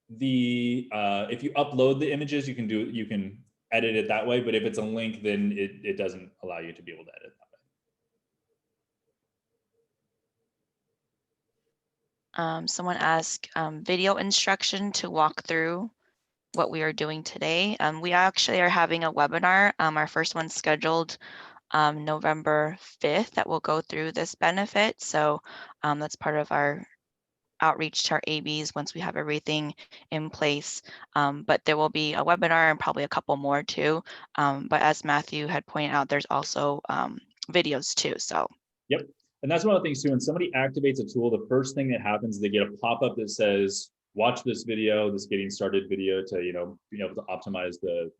if you upload the images, you can edit it that way. But if it's a link, then it doesn't allow you to be able to edit that way. Someone asked video instruction to walk through what we are doing today. We actually are having a webinar. Our first one's scheduled November 5th that will go through this benefit. So that's part of our outreach to our ABs once we have everything in place. But there will be a webinar and probably a couple more too. But as Matthew had pointed out, there's also videos too. So. Yep. And that's one of the things too. When somebody activates a tool, the first thing that happens is they get a pop-up that says, watch this video, this getting started video to, being able to optimize the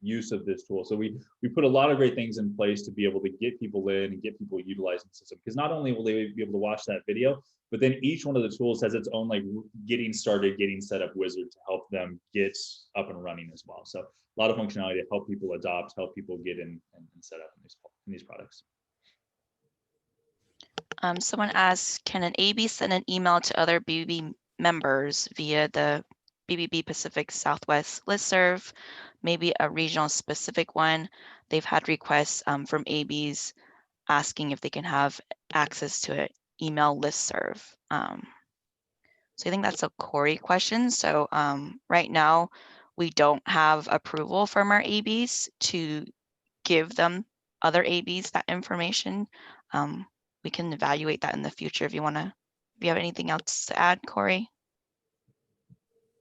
use of this tool. So we put a lot of great things in place to be able to get people in and get people utilizing the system. Because not only will they be able to watch that video, but then each one of the tools has its own like getting started, getting set up wizard to help them get up and running as well. So a lot of functionality to help people adopt, help people get in and set up in these products. Someone asks, can an AB send an email to other BBB members via the BBB Pacific Southwest listserv, maybe a regional specific one? They've had requests from ABs asking if they can have access to an email listserv. So I think that's a Corey question. So right now, we don't have approval from our ABs to give them other ABs that information. We can evaluate that in the future if you have anything else to add, Corey.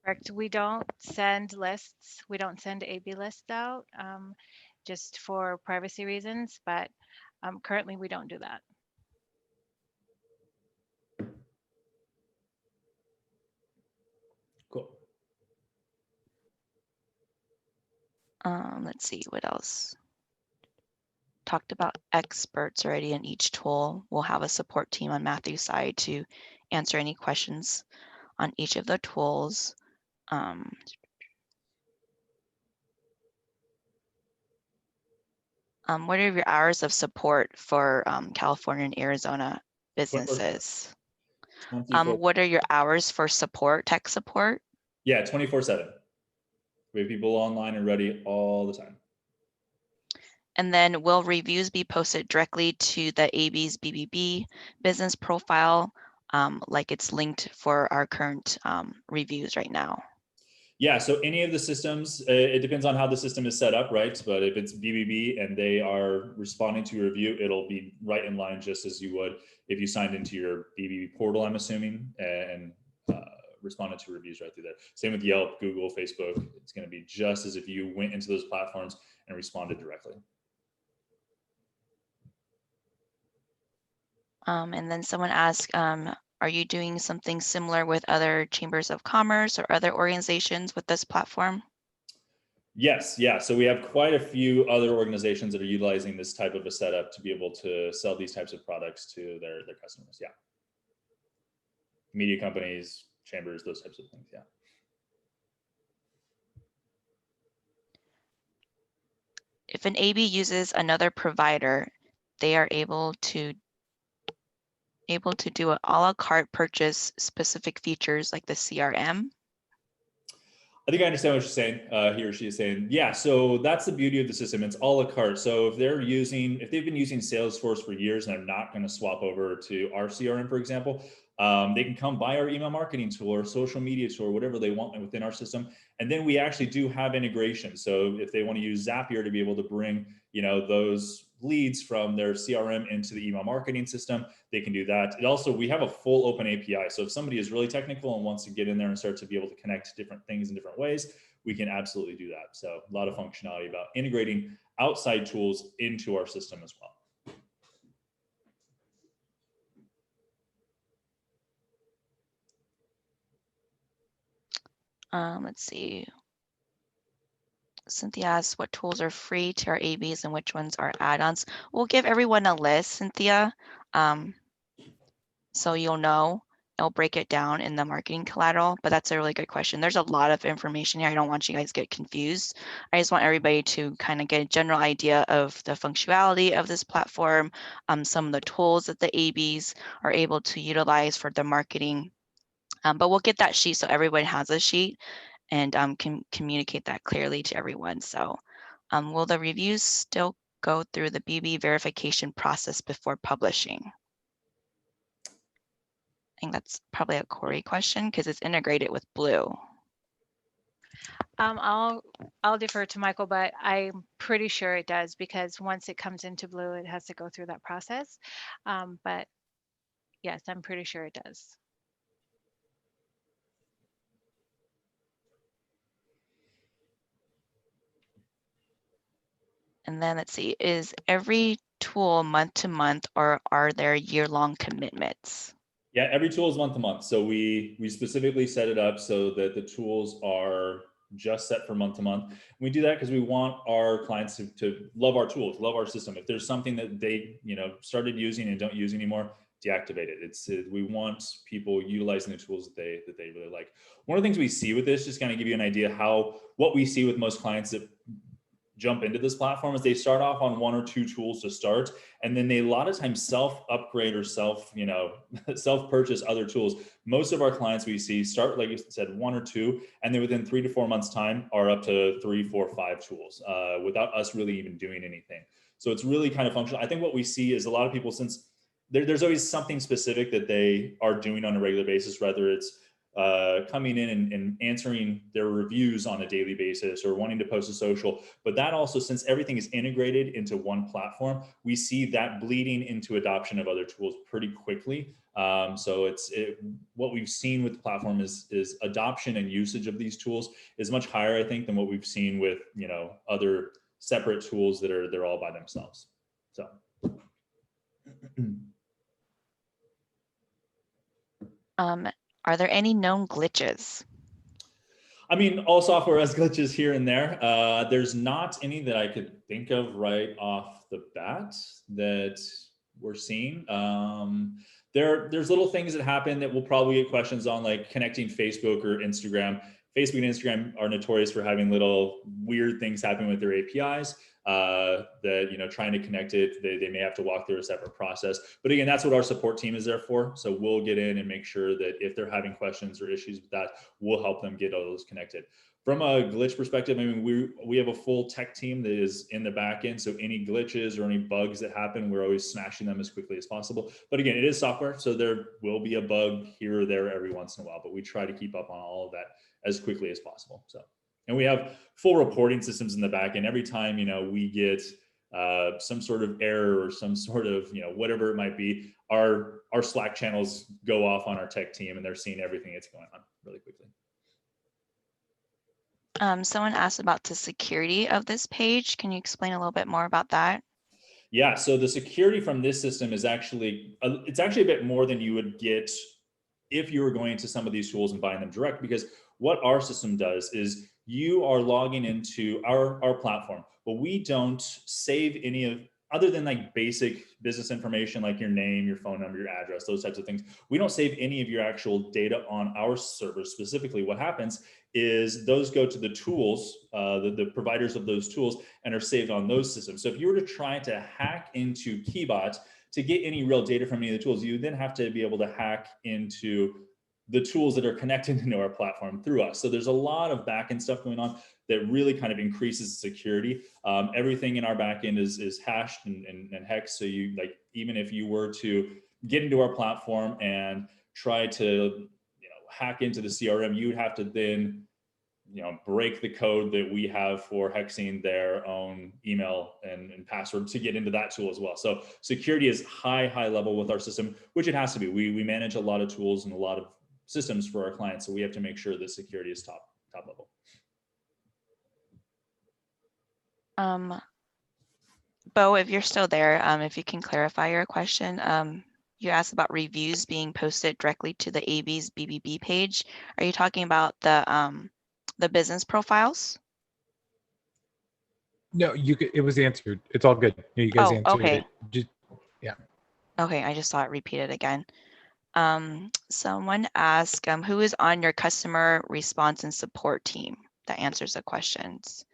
Correct. We don't send lists. We don't send AB lists out just for privacy reasons, but currently we don't do that. Cool. Let's see what else. Talked about experts already in each tool. We'll have a support team on Matthew's side to answer any questions on each of the tools. What are your hours of support for California and Arizona businesses? What are your hours for support, tech support? Yeah, 24/7. We have people online and ready all the time. And then will reviews be posted directly to the AB's BBB business profile, like it's linked for our current reviews right now? Yeah, so any of the systems, it depends on how the system is set up, right? But if it's BBB and they are responding to your review, it'll be right in line just as you would if you signed into your BBB portal, I'm assuming, and responded to reviews right through there. Same with Yelp, Google, Facebook. It's going to be just as if you went into those platforms and responded directly. And then someone asked, are you doing something similar with other chambers of commerce or other organizations with this platform? Yes, yeah. So we have quite a few other organizations that are utilizing this type of a setup to be able to sell these types of products to their customers. Yeah. Media companies, chambers, those types of things. Yeah. If an AB uses another provider, they are able to do an a la carte purchase specific features like the CRM. I think I understand what you're saying. He or she is saying, yeah. So that's the beauty of the system. It's a la carte. So if they've been using Salesforce for years and they're not going to swap over to our CRM, for example, they can come buy our email marketing tool or social media tool or whatever they want within our system. And then we actually do have integration. So if they want to use Zapier to be able to bring, those leads from their CRM into the email marketing system, they can do that. We have a full open API. So if somebody is really technical and wants to get in there and start to be able to connect different things in different ways, we can absolutely do that. So a lot of functionality about integrating outside tools into our system as well. Let's see. Cynthia asks what tools are free to our ABs and which ones are add-ons. We'll give everyone a list, Cynthia, so you'll know. I'll break it down in the marketing collateral, but that's a really good question. There's a lot of information here. I don't want you guys to get confused. I just want everybody to kind of get a general idea of the functionality of this platform, some of the tools that the ABs are able to utilize for the marketing. But we'll get that sheet so everyone has a sheet and can communicate that clearly to everyone. So will the reviews still go through the BB verification process before publishing? I think that's probably a Corey question because it's integrated with Blue. I'll defer to Michael, but I'm pretty sure it does because once it comes into Blue, it has to go through that process. But yes, I'm pretty sure it does. And then let's see, is every tool month to month or are there year-long commitments? Yeah, every tool is month to month. So we specifically set it up so that the tools are just set for month to month. We do that because we want our clients to love our tools, love our system. If there's something that they started using and don't use anymore, deactivate it. We want people utilizing the tools that they really like. One of the things we see with this, just kind of give you an idea what we see with most clients that jump into this platform, is they start off on one or two tools to start, and then they a lot of times self-upgrade or self-purchase other tools. Most of our clients we see start, like you said, one or two, and then within 3 to 4 months time are up to 3, 4, 5 tools without us really even doing anything. So it's really kind of functional. I think what we see is a lot of people, since there's always something specific that they are doing on a regular basis, whether it's coming in and answering their reviews on a daily basis or wanting to post a social. But that also, since everything is integrated into one platform, we see that bleeding into adoption of other tools pretty quickly. So what we've seen with the platform is adoption and usage of these tools is much higher, I think, than what we've seen with other separate tools that they're all by themselves. So. Are there any known glitches? I mean, all software has glitches here and there. There's not any that I could think of right off the bat that we're seeing. There's little things that happen that we'll probably get questions on, like connecting Facebook or Instagram. Facebook and Instagram are notorious for having little weird things happen with their APIs. that, you know, trying to connect it, they may have to walk through a separate process. But again, that's what our support team is there for. So we'll get in and make sure that if they're having questions or issues with that, we'll help them get all those connected. From a glitch perspective, I mean, we have a full tech team that is in the back end. So any glitches or any bugs that happen, we're always smashing them as quickly as possible. But again, it is software, so there will be a bug here or there every once in a while, but we try to keep up on all of that as quickly as possible. So, and we have full reporting systems in the back end. Every time, you know, we get some sort of error or some sort of, you know, whatever it might be, our Slack channels go off on our tech team and they're seeing everything that's going on really quickly. Someone asked about the security of this page. Can you explain a little bit more about that? Yeah, so the security from this system is actually, it's actually a bit more than you would get if you were going to some of these tools and buying them direct, because what our system does is you are logging into our platform, but we don't save any of, other than like basic business information, like your name, your phone number, your address, those types of things. We don't save any of your actual data on our servers specifically. What happens is those go to the tools, the providers of those tools, and are saved on those systems. So if you were to try to hack into Keybot to get any real data from any of the tools, you then have to be able to hack into the tools that are connected into our platform through us. So there's a lot of backend stuff going on that really kind of increases the security. Everything in our backend is hashed and hexed. So you, like, even if you were to get into our platform and try to, you know, hack into the CRM, you would have to then, you know, break the code that we have for hexing their own email and password to get into that tool as well. So security is high level with our system, which it has to be. We manage a lot of tools and a lot of systems for our clients, so we have to make sure that security is top level. Bo, if you're still there, if you can clarify your question. You asked about reviews being posted directly to the AB's BBB page. Are you talking about the business profiles? No, it was answered. It's all good. You guys answered okay. it. Just, yeah. Okay, I just saw it repeated again. Someone asked, who is on your customer response and support team that answers the questions?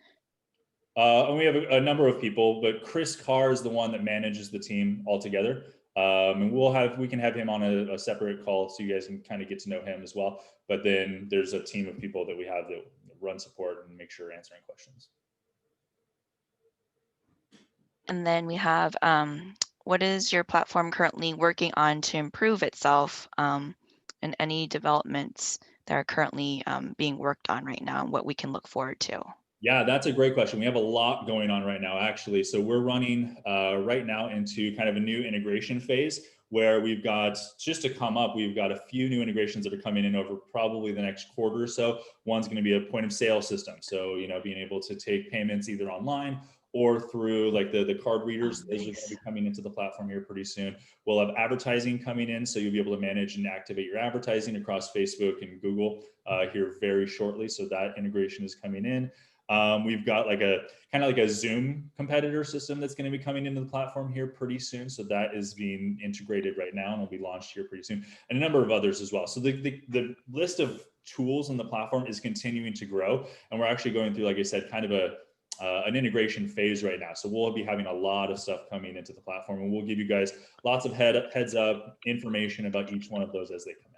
And we have a number of people, but Chris Carr is the one that manages the team altogether. And we can have him on a separate call so you guys can kind of get to know him as well. But then there's a team of people that we have that run support and make sure we're answering questions. And then we have, what is your platform currently working on to improve itself, and any developments that are currently being worked on right now and what we can look forward to? Yeah, that's a great question. We have a lot going on right now, actually. So we're running right now into kind of a new integration phase where we've got, just to come up, we've got a few new integrations that are coming in over probably the next quarter or so. One's going to be a point of sale system. So, you know, being able to take payments either online or through like the card readers. Those are going to be coming into the platform here pretty soon. We'll have advertising coming in, so you'll be able to manage and activate your advertising across Facebook and Google here very shortly. So that integration is coming in. We've got like a kind of like a Zoom competitor system that's going to be coming into the platform here pretty soon. So that is being integrated right now and will be launched here pretty soon, and a number of others as well. So the list of tools in the platform is continuing to grow, and we're actually going through, like I said, kind of an integration phase right now. So we'll be having a lot of stuff coming into the platform, and we'll give you guys lots of heads up information about each one of those as they come in.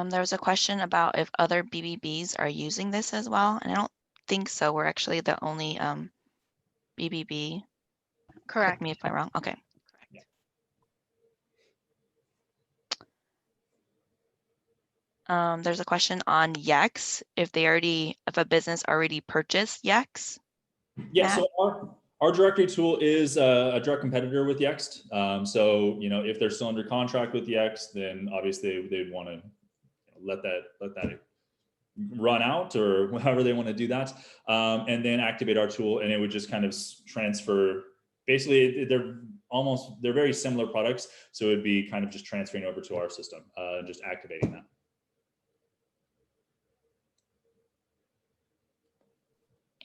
There was a question about if other BBBs are using this as well, and I don't think so. We're actually the only BBB. Correct. Correct me if I'm wrong. Okay. There's a question on Yex, if a business already purchased Yex. Yeah, Matt? so our directory tool is a direct competitor with Yext. So, you know, if they're still under contract with Yext, then obviously they'd want to let that run out or however they want to do that, and then activate our tool, and it would just kind of transfer. Basically, they're very similar products, so it'd be kind of just transferring over to our system and just activating that.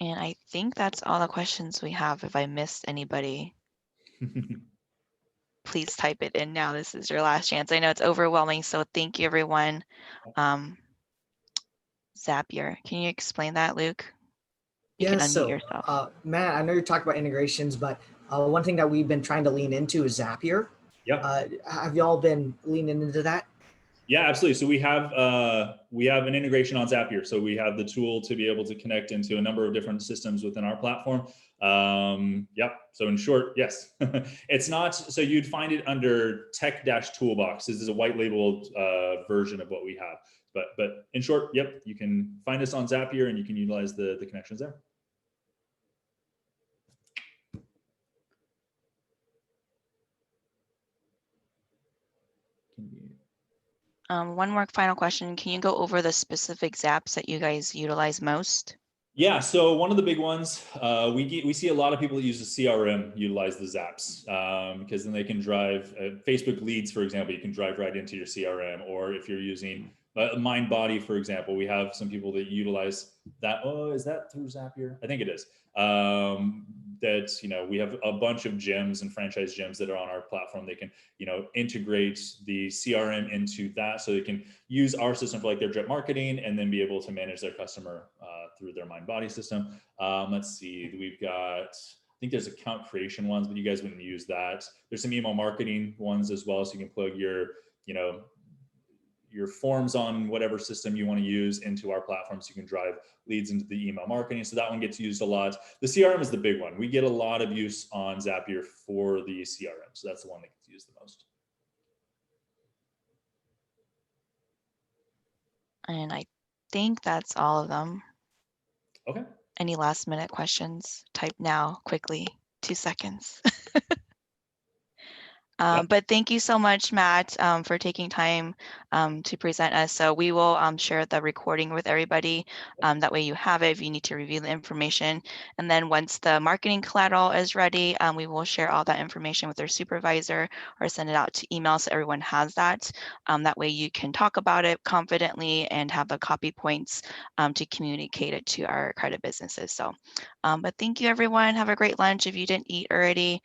And I think that's all the questions we have. If I missed anybody, please type it in now. This is your last chance. I know it's overwhelming, so thank you, everyone. Zapier. Can you explain that, Luke? You Yeah, can unmute so yourself. Matt, I know you talked about integrations, but one thing that we've been trying to lean into is Zapier. Yep. Have y'all been leaning into that? Yeah, absolutely. So we have an integration on Zapier. So we have the tool to be able to connect into a number of different systems within our platform. Yep. So in short, yes, it's not. So you'd find it under tech-toolbox. This is a white labeled version of what we have. But in short, yep, you can find us on Zapier and you can utilize the connections there. One more final question. Can you go over the specific Zaps that you guys utilize most? Yeah, so one of the big ones, we see a lot of people that use the CRM utilize the Zaps because then they can drive Facebook leads, for example, you can drive right into your CRM. Or if you're using MindBody, for example, we have some people that utilize that. Oh, is that through Zapier? I think it is. That, you know, we have a bunch of gyms and franchise gyms that are on our platform. They can, you know, integrate the CRM into that so they can use our system for like their drip marketing and then be able to manage their customer through their MindBody system. Let's see, we've got, I think there's account creation ones, but you guys wouldn't use that. There's some email marketing ones as well. So you can plug your, you know, your forms on whatever system you want to use into our platform so you can drive leads into the email marketing. So that one gets used a lot. The CRM is the big one. We get a lot of use on Zapier for the CRM. So that's the one that gets used the most. And I think that's all of them. Okay. Any last minute questions? Type now, quickly, 2 seconds. But thank you so much, Matt, for taking time to present us. So we will share the recording with everybody. That way you have it if you need to review the information. And then once the marketing collateral is ready, we will share all that information with their supervisor or send it out to email so everyone has that. That way you can talk about it confidently and have the copy points to communicate it to our credit businesses. So, but thank you, everyone. Have a great lunch. If you didn't eat already,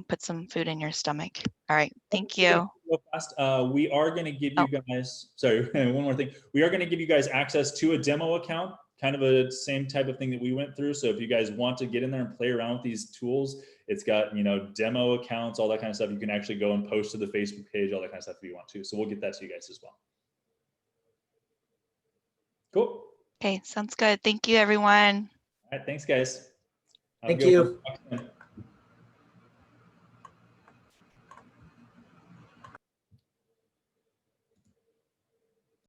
put some food in your stomach. All right, thank you. Real fast, we are going to give you guys, sorry, one more thing. We are going to give you guys access to a demo account, kind of a same type of thing that we went through. So if you guys want to get in there and play around with these tools, it's got, you know, demo accounts, all that kind of stuff. You can actually go and post to the Facebook page, all that kind of stuff if you want to. So we'll get that to you guys as well. Cool. Okay, sounds good. Thank you, everyone. All right, thanks, guys. Thank you. One.